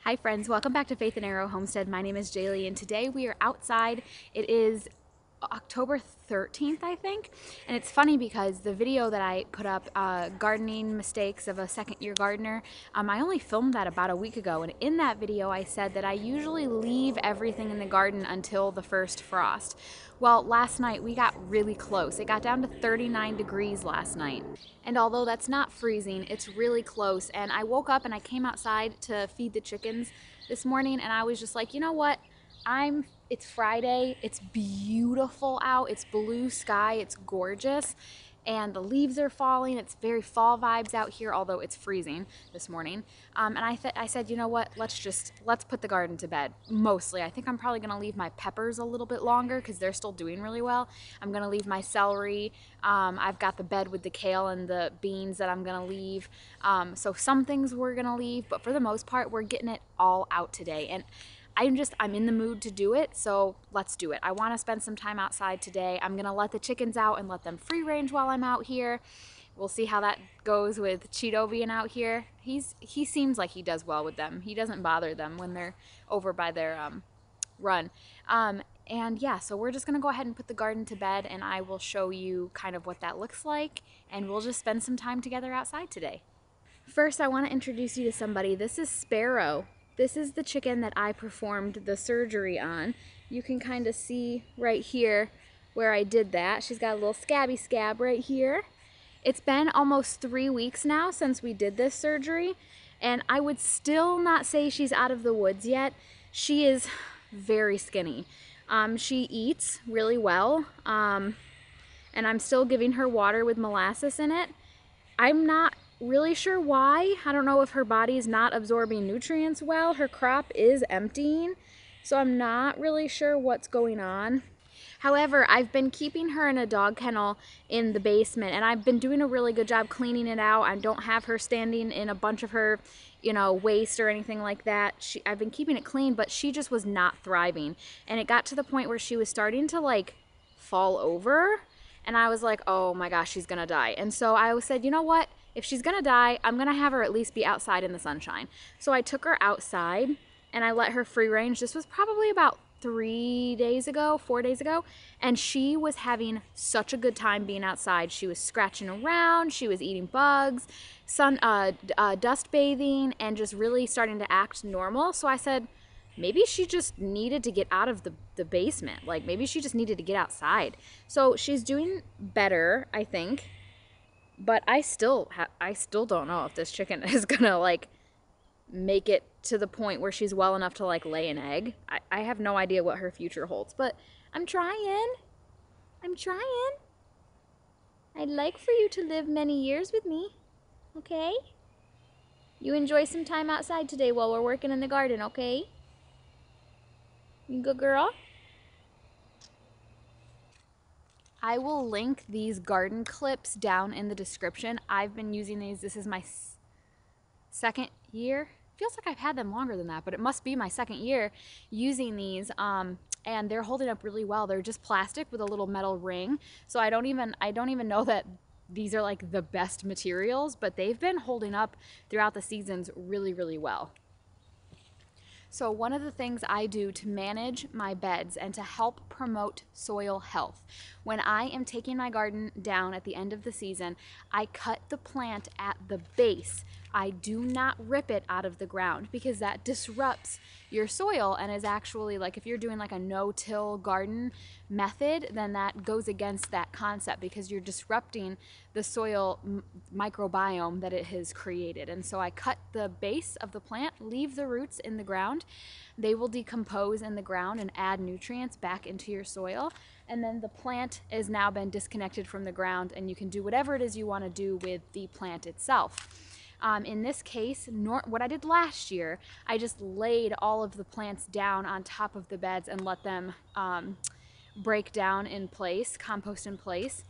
Hi friends, welcome back to Faith and Arrow Homestead. My name is Jaylee and today we are outside. It is October 13th, I think. And it's funny because the video that I put up, gardening mistakes of a second year gardener, I only filmed that about a week ago. And in that video I said that I usually leave everything in the garden until the first frost. Well, last night we got really close. It got down to 39 degrees last night. And although that's not freezing, it's really close. And I woke up and I came outside to feed the chickens this morning and I was just like, you know what? It's Friday, it's beautiful out, it's blue sky, it's gorgeous, and the leaves are falling. It's very fall vibes out here, although it's freezing this morning. And I said, you know what, let's put the garden to bed. Mostly, I think I'm probably gonna leave my peppers a little bit longer because they're still doing really well. I'm gonna leave my celery. I've got the bed with the kale and the beans that I'm gonna leave. So some things we're gonna leave, but for the most part, we're getting it all out today. And I'm in the mood to do it, so let's do it. I want to spend some time outside today. I'm going to let the chickens out and let them free range while I'm out here. We'll see how that goes with Cheeto being out here. He seems like he does well with them. He doesn't bother them when they're over by their run. And yeah, so we're just going to go ahead and put the garden to bed, and I will show you kind of what that looks like, and we'll just spend some time together outside today. First, I want to introduce you to somebody. This is Sparrow. This is the chicken that I performed the surgery on. You can kind of see right here where I did that. She's got a little scabby scab right here. It's been almost 3 weeks now since we did this surgery, and I would still not say she's out of the woods yet. She is very skinny. She eats really well, and I'm still giving her water with molasses in it. I'm not really sure why. I don't know if her body's not absorbing nutrients well. Her crop is emptying, so I'm not really sure what's going on. However, I've been keeping her in a dog kennel in the basement, and I've been doing a really good job cleaning it out. I don't have her standing in a bunch of her, waste or anything like that. I've been keeping it clean, but she just was not thriving. And it got to the point where she was starting to fall over, and I was like, oh my gosh, she's gonna die. And so I said, you know what? If she's gonna die, I'm gonna have her at least be outside in the sunshine. So I took her outside and I let her free range. This was probably about 4 days ago, and she was having such a good time being outside. She was scratching around, she was eating bugs, dust bathing, and just really starting to act normal. So I said, maybe she just needed to get out of the basement. Like maybe she just needed to get outside. So she's doing better, I think. But I still don't know if this chicken is gonna make it to the point where she's well enough to lay an egg. I have no idea what her future holds, but I'm trying. I'd like for you to live many years with me, okay? You enjoy some time outside today while we're working in the garden, okay? You good girl? I will link these garden clips down in the description. I've been using these. This is my second year. Feels like I've had them longer than that, but it must be my second year using these. And they're holding up really well. They're just plastic with a little metal ring. So I don't even know that these are the best materials, but they've been holding up throughout the seasons really, really well. So one of the things I do to manage my beds and to help promote soil health, when I am taking my garden down at the end of the season, I cut the plant at the base. I do not rip it out of the ground because that disrupts your soil and is actually if you're doing a no-till garden method, then that goes against that concept because you're disrupting the soil microbiome that it has created. And so I cut the base of the plant, leave the roots in the ground. They will decompose in the ground and add nutrients back into your soil. And then the plant has now been disconnected from the ground, and you can do whatever it is you want to do with the plant itself. In this case, what I did last year, I just laid all of the plants down on top of the beds and let them break down in place, compost in place.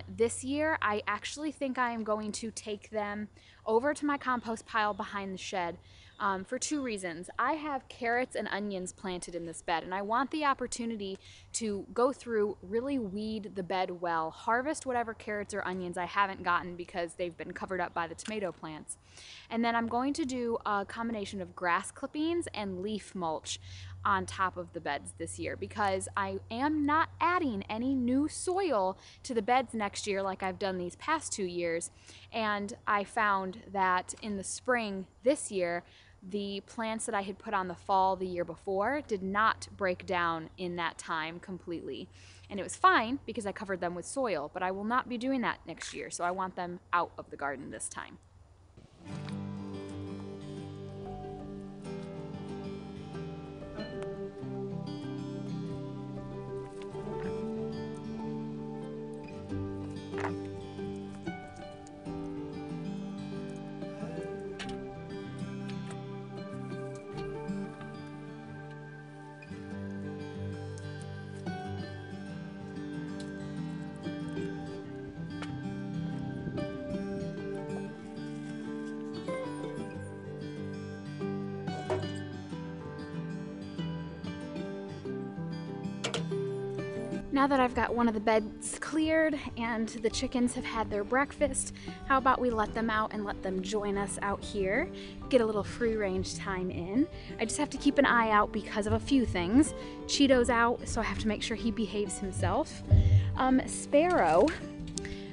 This year, I actually think I am going to take them over to my compost pile behind the shed. for two reasons. I have carrots and onions planted in this bed, and I want the opportunity to go through, really weed the bed well, harvest whatever carrots or onions I haven't gotten because they've been covered up by the tomato plants. And then I'm going to do a combination of grass clippings and leaf mulch on top of the beds this year, because I am not adding any new soil to the beds next year like I've done these past 2 years. And I found that in the spring this year, the plants that I had put on the fall the year before did not break down in that time completely. And it was fine because I covered them with soil, but I will not be doing that next year, so I want them out of the garden this time. Now that I've got one of the beds cleared and the chickens have had their breakfast, how about we let them out and let them join us out here, get a little free range time in. I just have to keep an eye out because of a few things. Cheeto's out, so I have to make sure he behaves himself. Sparrow,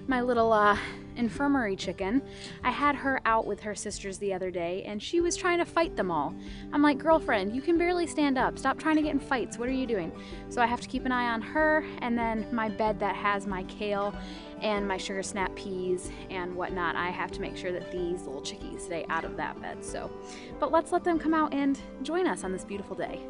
my little infirmary chicken, I had her out with her sisters the other day and she was trying to fight them all. I'm like, girlfriend, you can barely stand up. Stop trying to get in fights. What are you doing? So I have to keep an eye on her, and then my bed that has my kale and my sugar snap peas and whatnot, I have to make sure that these little chickies stay out of that bed. So, but let's let them come out and join us on this beautiful day.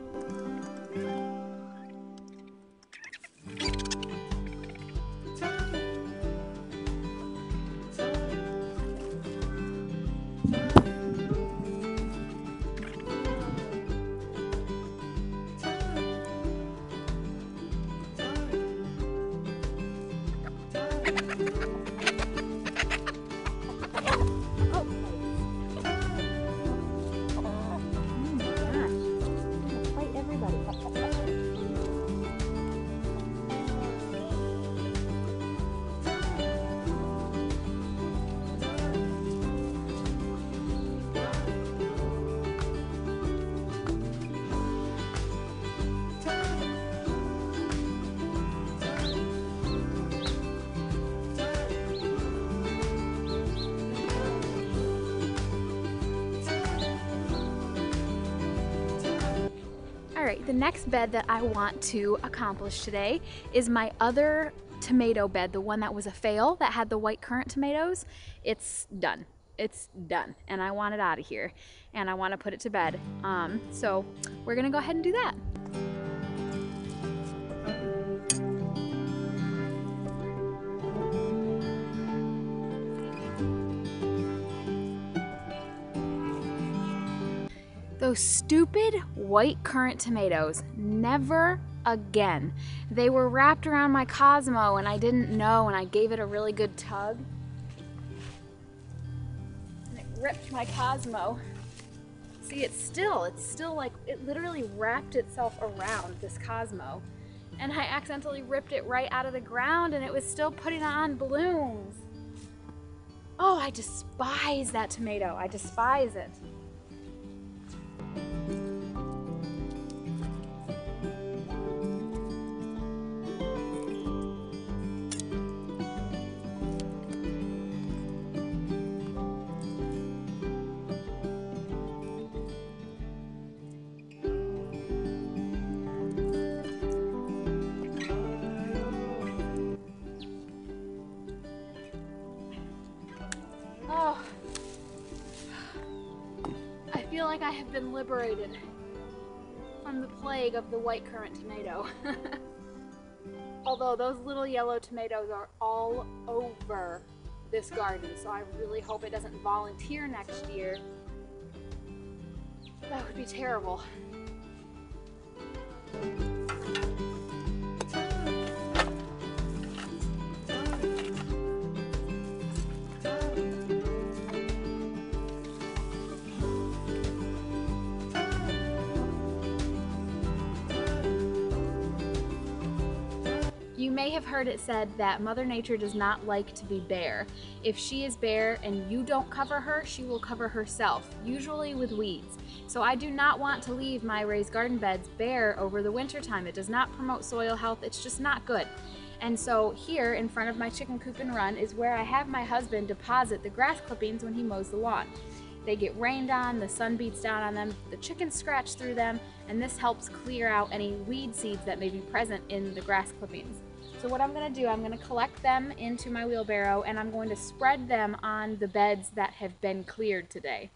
Alright, the next bed that I want to accomplish today is my other tomato bed, the one that was a fail that had the white currant tomatoes. It's done. It's done. And I want it out of here. And I want to put it to bed. So we're going to go ahead and do that. Those stupid white currant tomatoes, never again. They were wrapped around my Cosmo and I didn't know, and I gave it a really good tug. And it ripped my Cosmo. See, it's still like, it literally wrapped itself around this Cosmo. And I accidentally ripped it right out of the ground and it was still putting on blooms. Oh, I despise that tomato. I despise it. Oh, I feel like I have been liberated from the plague of the white currant tomato. Although those little yellow tomatoes are all over this garden, so I really hope it doesn't volunteer next year. That would be terrible. may have heard it said that Mother Nature does not like to be bare. If she is bare and you don't cover her, she will cover herself, usually with weeds. So I do not want to leave my raised garden beds bare over the winter time. It does not promote soil health. It's just not good. And so here in front of my chicken coop and run is where I have my husband deposit the grass clippings when he mows the lawn. They get rained on, the sun beats down on them, the chickens scratch through them, and this helps clear out any weed seeds that may be present in the grass clippings. So what I'm going to do, I'm going to collect them into my wheelbarrow and I'm going to spread them on the beds that have been cleared today.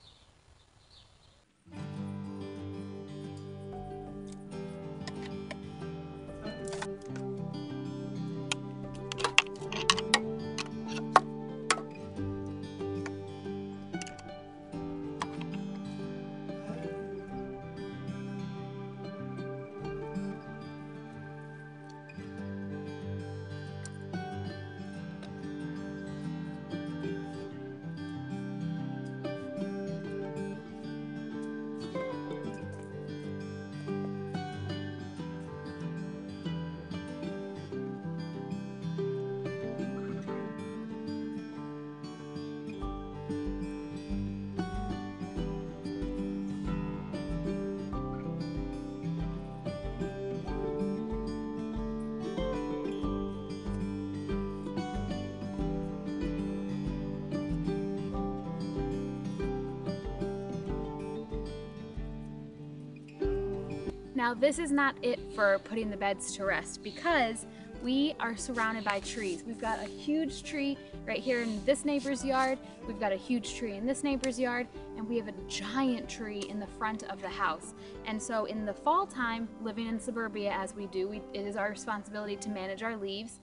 Now this is not it for putting the beds to rest because we are surrounded by trees. We've got a huge tree right here in this neighbor's yard. We've got a huge tree in this neighbor's yard, and we have a giant tree in the front of the house. And so in the fall time, living in suburbia as we do, it is our responsibility to manage our leaves.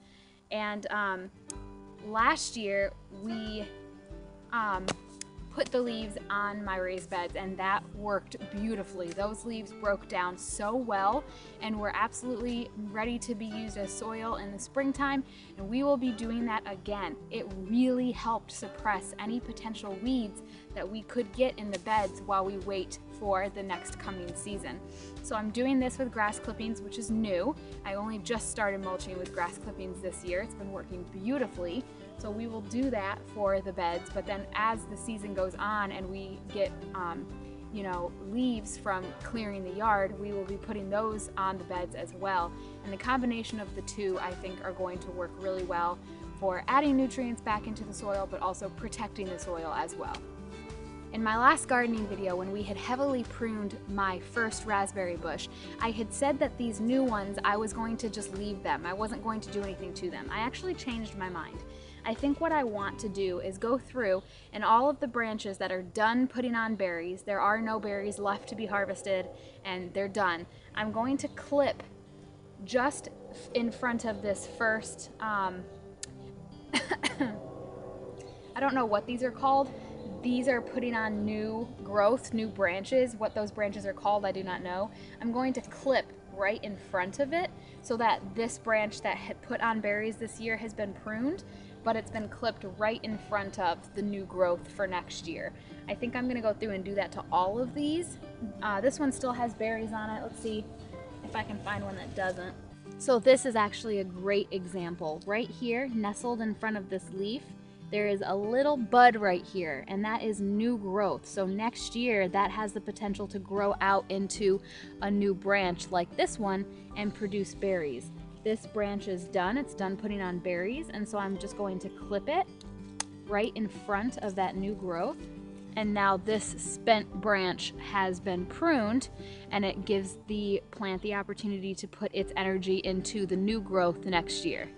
And last year we put the leaves on my raised beds, and that worked beautifully. Those leaves broke down so well and were absolutely ready to be used as soil in the springtime, and we will be doing that again. It really helped suppress any potential weeds that we could get in the beds while we wait for the next coming season. So I'm doing this with grass clippings, which is new. I only just started mulching with grass clippings this year. It's been working beautifully. So we will do that for the beds, but then as the season goes on and we get leaves from clearing the yard, we will be putting those on the beds as well. And the combination of the two, I think, are going to work really well for adding nutrients back into the soil, but also protecting the soil as well. In my last gardening video, when we had heavily pruned my first raspberry bush, I had said that these new ones, I was going to just leave them. I wasn't going to do anything to them. I actually changed my mind. I think what I want to do is go through and all of the branches that are done putting on berries, there are no berries left to be harvested and they're done. I'm going to clip just in front of this first, I don't know what these are called. These are putting on new growth, new branches. What those branches are called, I do not know. I'm going to clip right in front of it so that this branch that had put on berries this year has been pruned, but it's been clipped right in front of the new growth for next year. I think I'm gonna go through and do that to all of these. This one still has berries on it. Let's see if I can find one that doesn't. So this is actually a great example. Right here, nestled in front of this leaf, there is a little bud right here, and that is new growth. So next year, that has the potential to grow out into a new branch like this one and produce berries. This branch is done, it's done putting on berries, and so I'm just going to clip it right in front of that new growth. And now this spent branch has been pruned, and it gives the plant the opportunity to put its energy into the new growth next year.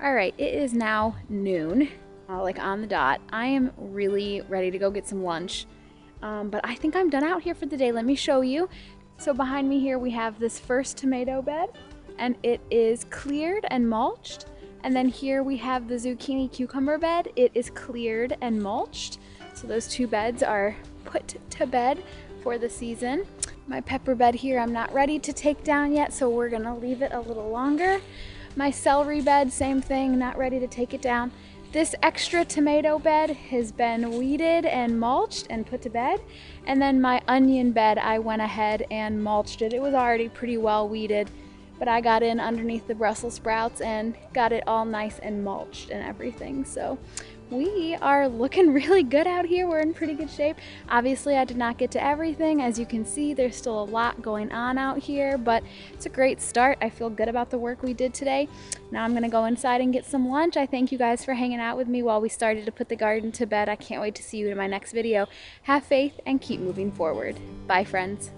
All right, it is now noon, like on the dot. I am really ready to go get some lunch, but I think I'm done out here for the day. Let me show you. So behind me here we have this first tomato bed, and it is cleared and mulched. And then here we have the zucchini cucumber bed. It is cleared and mulched. So those two beds are put to bed for the season. My pepper bed here I'm not ready to take down yet, so we're gonna leave it a little longer. My celery bed, same thing, not ready to take it down. This extra tomato bed has been weeded and mulched and put to bed. And then my onion bed, I went ahead and mulched it. It was already pretty well weeded, but I got in underneath the Brussels sprouts and got it all nice and mulched and everything. So we are looking really good out here. We're in pretty good shape. Obviously, I did not get to everything. As you can see, there's still a lot going on out here, but it's a great start. I feel good about the work we did today. Now I'm gonna go inside and get some lunch. I thank you guys for hanging out with me while we started to put the garden to bed. I can't wait to see you in my next video. Have faith and keep moving forward. Bye, friends.